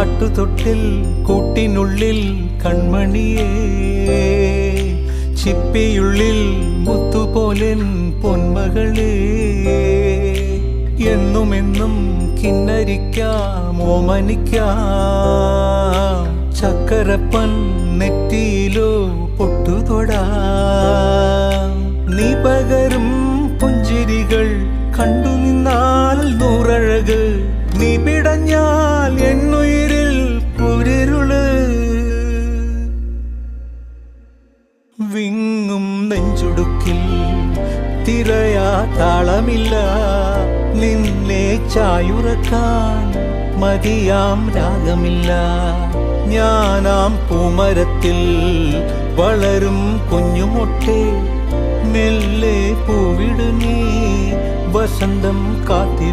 ആട്ടുതൊട്ടിൽ കൂട്ടിനുള്ളിൽ കൺമണിയേ, ചിപ്പിയുള്ളിൽ മുത്തുപോലെൻ പൊന്മകളേ, എന്നുമെന്നും കിന്നരിക്കാം ഓമനിക്കാം, ചക്കരപ്പൻ നെറ്റിയിലോ പൊട്ടുതൊടാം. നീ പകരും പുഞ്ചിരികൾ കണ്ടു നിന്നാൽ നൂറഴക്, നീ പിടഞ്ഞാൽ എന്നുയിരിൽ കുരിരുള്. വിങ്ങും നെഞ്ചുടുക്കിൽ തിരയാ താളമില്ല, നിന്നെ ചായുറക്കാൻ മതിയാം രാഗമില്ല. ഞാനാം പൂമരത്തിൽ വളരും കുഞ്ഞുമൊട്ടെ, മെല്ലെ പൂവിടു നീ വസന്തം കാത്തിരി.